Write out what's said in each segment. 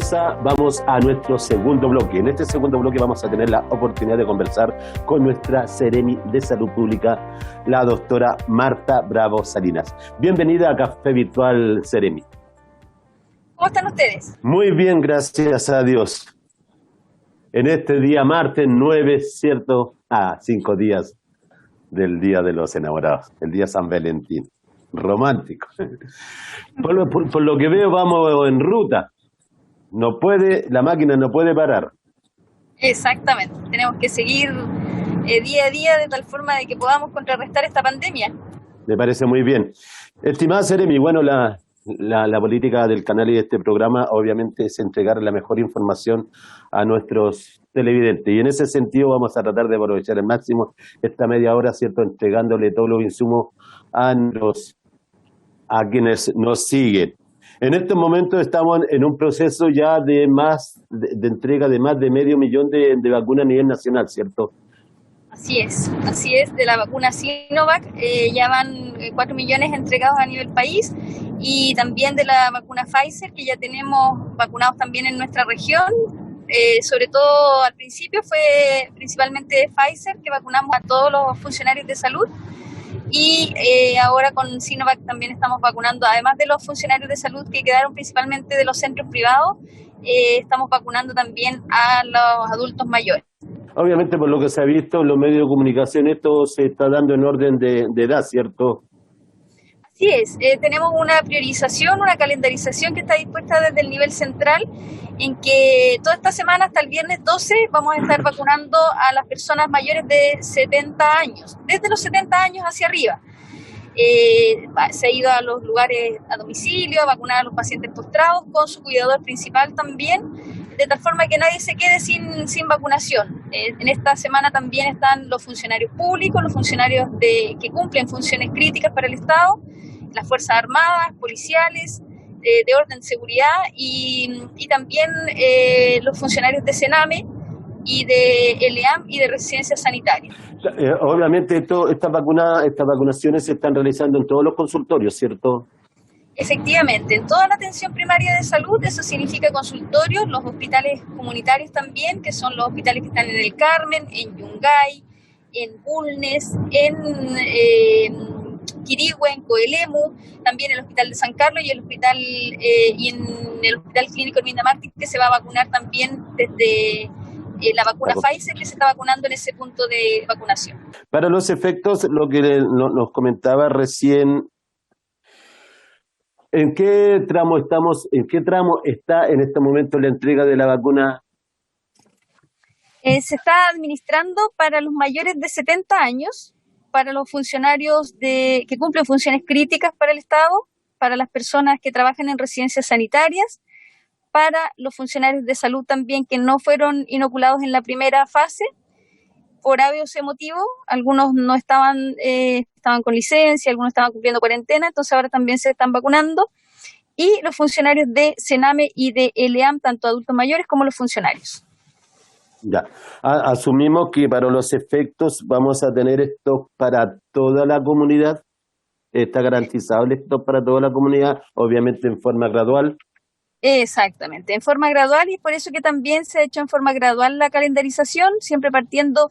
pausa, vamos a nuestro segundo bloque. En este segundo bloque vamos a tener la oportunidad de conversar con nuestra Seremi de Salud Pública, la doctora Marta Bravo Salinas. Bienvenida a Café Virtual, Seremi. ¿Cómo están ustedes? Muy bien, gracias a Dios. En este día martes 9, ¿cierto? 5 días del Día de los Enamorados, el día San Valentín. Romántico. Por lo que veo vamos en ruta. La máquina no puede parar. Exactamente, tenemos que seguir día a día de tal forma de que podamos contrarrestar esta pandemia. Me parece muy bien. Estimada Seremi, bueno, la política del canal y de este programa obviamente es entregar la mejor información a nuestros televidentes, y en ese sentido vamos a tratar de aprovechar al máximo esta media hora, ¿cierto?, entregándole todos los insumos a quienes nos siguen. En estos momentos estamos en un proceso ya de entrega de más de 500.000 de vacunas a nivel nacional, ¿cierto? Así es, de la vacuna Sinovac ya van 4 millones entregados a nivel país, y también de la vacuna Pfizer, que ya tenemos vacunados también en nuestra región. Sobre todo al principio fue principalmente de Pfizer, que vacunamos a todos los funcionarios de salud, y ahora con Sinovac también estamos vacunando, además de los funcionarios de salud que quedaron principalmente de los centros privados, estamos vacunando también a los adultos mayores. Obviamente, por lo que se ha visto en los medios de comunicación, esto se está dando en orden de edad, ¿cierto? Así es, tenemos una priorización, una calendarización que está dispuesta desde el nivel central, en que toda esta semana hasta el viernes 12 vamos a estar vacunando a las personas mayores de 70 años, desde los 70 años hacia arriba. Se ha ido a los lugares a domicilio a vacunar a los pacientes postrados con su cuidador principal también, de tal forma que nadie se quede sin vacunación. En esta semana también están los funcionarios públicos, los funcionarios que cumplen funciones críticas para el Estado, las Fuerzas Armadas, policiales, de orden de seguridad, y también los funcionarios de Sename y de ELEAM y de residencias sanitarias. Obviamente estas vacunaciones se están realizando en todos los consultorios, ¿cierto? Efectivamente, en toda la atención primaria de salud, eso significa consultorios, los hospitales comunitarios también, que son los hospitales que están en El Carmen, en Yungay, en Bulnes, en Quirihue, en Coelemu, también el Hospital de San Carlos y en el Hospital Clínico Herminda Mártir, que se va a vacunar también desde la vacuna Pfizer, que se está vacunando en ese punto de vacunación. Para los efectos, lo que nos comentaba recién, ¿en qué tramo está en este momento la entrega de la vacuna? Se está administrando para los mayores de 70 años, para los funcionarios que cumplen funciones críticas para el Estado, para las personas que trabajan en residencias sanitarias, para los funcionarios de salud también que no fueron inoculados en la primera fase, por A, B o C motivo. Algunos no estaban con licencia, algunos estaban cumpliendo cuarentena, entonces ahora también se están vacunando, y los funcionarios de Sename y de ELEAM, tanto adultos mayores como los funcionarios. Ya, asumimos que para los efectos vamos a tener esto para toda la comunidad. ¿Está garantizado esto para toda la comunidad? Obviamente en forma gradual. Exactamente, en forma gradual, y por eso que también se ha hecho en forma gradual la calendarización, siempre partiendo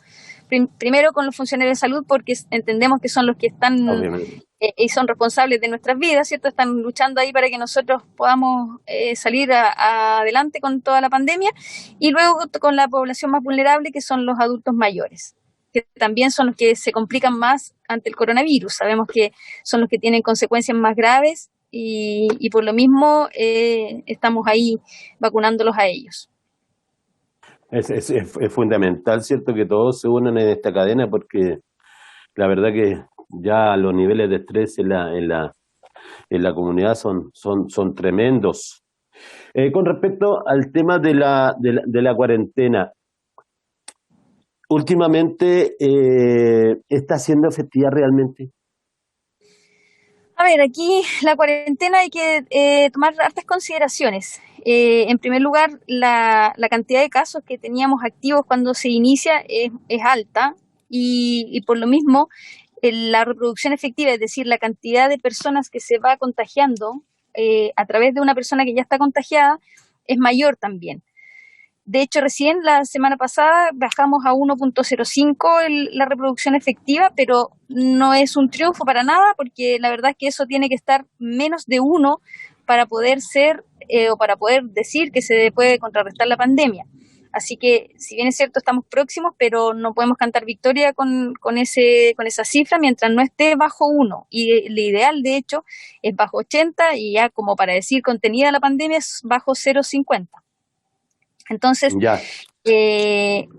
primero con los funcionarios de salud, porque entendemos que son los que están y son responsables de nuestras vidas, ¿cierto? Están luchando ahí para que nosotros podamos salir adelante con toda la pandemia, y luego con la población más vulnerable, que son los adultos mayores, que también son los que se complican más ante el coronavirus. Sabemos que son los que tienen consecuencias más graves, y por lo mismo estamos ahí vacunándolos a ellos. Es fundamental, ¿cierto?, que todos se unan en esta cadena, porque la verdad que ya los niveles de estrés en la comunidad son tremendos. Con respecto al tema de la cuarentena, últimamente, ¿está siendo efectiva realmente? A ver, aquí la cuarentena hay que tomar hartas consideraciones. En primer lugar, la cantidad de casos que teníamos activos cuando se inicia es alta, y por lo mismo la reproducción efectiva, es decir, la cantidad de personas que se va contagiando a través de una persona que ya está contagiada, es mayor también. De hecho, recién la semana pasada bajamos a 1.05 la reproducción efectiva, pero no es un triunfo para nada, porque la verdad es que eso tiene que estar menos de 1 para poder ser o para poder decir que se puede contrarrestar la pandemia. Así que, si bien es cierto, estamos próximos, pero no podemos cantar victoria con esa cifra mientras no esté bajo 1. Y lo ideal, de hecho, es bajo 80 y ya como para decir contenida la pandemia es bajo 0.50. Entonces,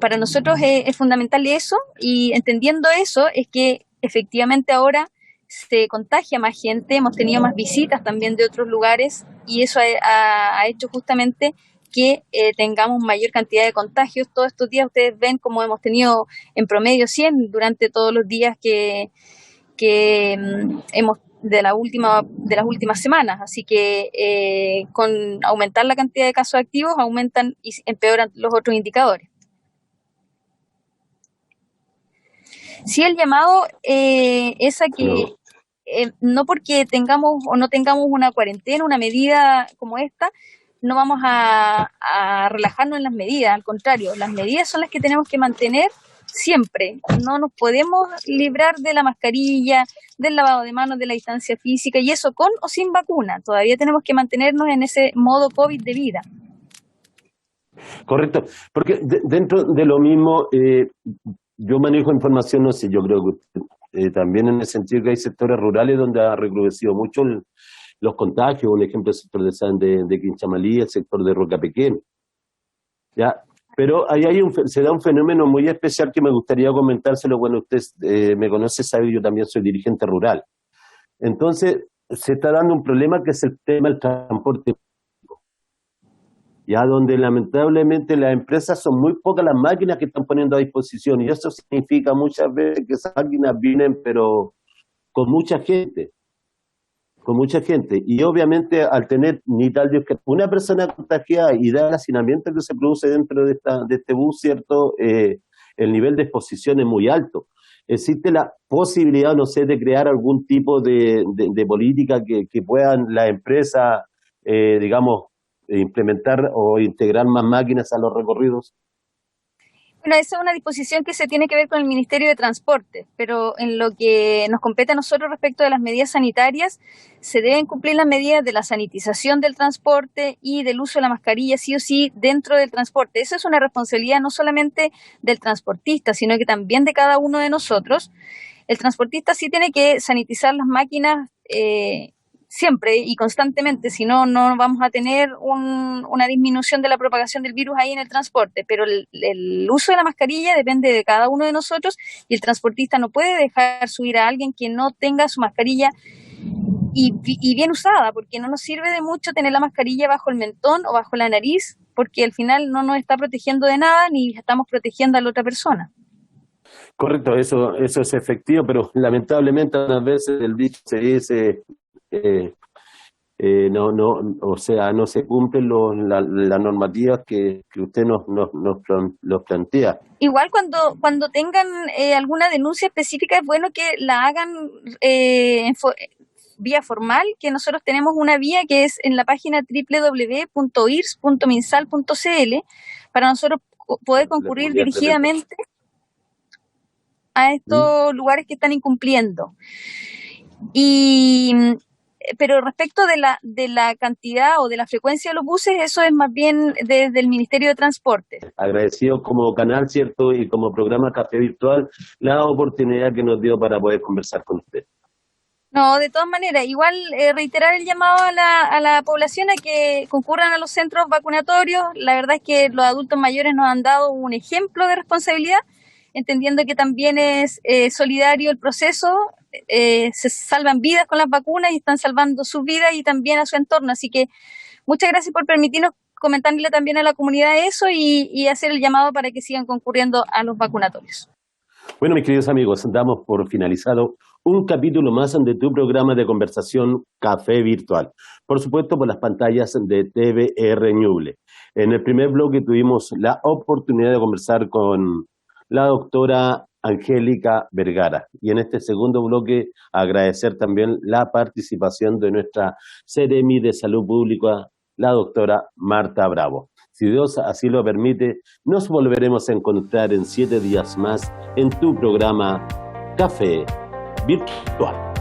para nosotros es fundamental eso, y entendiendo eso es que efectivamente ahora se contagia más gente, hemos tenido más visitas también de otros lugares, y eso ha hecho justamente que tengamos mayor cantidad de contagios. Todos estos días ustedes ven como hemos tenido en promedio 100 durante todos los días que hemos de las últimas semanas, así que con aumentar la cantidad de casos activos aumentan y empeoran los otros indicadores. Sí, el llamado es a que no porque tengamos o no tengamos una cuarentena, una medida como esta, no vamos a relajarnos en las medidas, al contrario, las medidas son las que tenemos que mantener siempre. No nos podemos librar de la mascarilla, del lavado de manos, de la distancia física, y eso con o sin vacuna. Todavía tenemos que mantenernos en ese modo COVID de vida. Correcto, porque dentro de lo mismo, yo manejo información, no sé, yo creo que también en el sentido que hay sectores rurales donde ha recrudecido mucho los contagios. Un ejemplo, el sector de Quinchamalí, el sector de Rocapequén, ¿ya? Pero ahí se da un fenómeno muy especial que me gustaría comentárselo. Bueno, usted me conoce, sabe, yo también soy dirigente rural. Entonces, se está dando un problema que es el tema del transporte, ya donde lamentablemente las empresas son muy pocas las máquinas que están poniendo a disposición, y eso significa muchas veces que esas máquinas vienen, pero con mucha gente. Y obviamente al tener, ni tal Dios que una persona contagiada y da el hacinamiento que se produce dentro de este bus, ¿cierto? El nivel de exposición es muy alto. ¿Existe la posibilidad, no sé, de crear algún tipo de política que puedan las empresas, digamos, implementar o integrar más máquinas a los recorridos? Bueno, esa es una disposición que se tiene que ver con el Ministerio de Transporte, pero en lo que nos compete a nosotros respecto de las medidas sanitarias, se deben cumplir las medidas de la sanitización del transporte y del uso de la mascarilla sí o sí dentro del transporte. Eso es una responsabilidad no solamente del transportista, sino que también de cada uno de nosotros. El transportista sí tiene que sanitizar las máquinas siempre y constantemente, si no, no vamos a tener una disminución de la propagación del virus ahí en el transporte, pero el uso de la mascarilla depende de cada uno de nosotros, y el transportista no puede dejar subir a alguien que no tenga su mascarilla y bien usada, porque no nos sirve de mucho tener la mascarilla bajo el mentón o bajo la nariz, porque al final no nos está protegiendo de nada ni estamos protegiendo a la otra persona. Correcto, eso es efectivo, pero lamentablemente a veces el dicho se dice, o sea, no se cumplen las normativas que usted nos plantea. Igual cuando tengan alguna denuncia específica, es bueno que la hagan vía formal, que nosotros tenemos una vía que es en la página www.irs.minsal.cl para nosotros poder concurrir dirigidamente a estos lugares que están incumpliendo. Pero respecto de la cantidad o de la frecuencia de los buses, eso es más bien desde el Ministerio de Transporte. Agradecido como canal, ¿cierto? Y como programa Café Virtual, la oportunidad que nos dio para poder conversar con usted. No, de todas maneras, igual reiterar el llamado a la población a que concurran a los centros vacunatorios. La verdad es que los adultos mayores nos han dado un ejemplo de responsabilidad, entendiendo que también es solidario el proceso. Se salvan vidas con las vacunas y están salvando sus vidas y también a su entorno. Así que muchas gracias por permitirnos comentarle también a la comunidad eso y hacer el llamado para que sigan concurriendo a los vacunatorios. Bueno, mis queridos amigos, damos por finalizado un capítulo más de tu programa de conversación Café Virtual. Por supuesto, por las pantallas de TVR Ñuble. En el primer bloque tuvimos la oportunidad de conversar con la doctora Angélica Vergara. Y en este segundo bloque agradecer también la participación de nuestra Seremi de Salud Pública, la doctora Marta Bravo. Si Dios así lo permite, nos volveremos a encontrar en 7 días más en tu programa Café Virtual.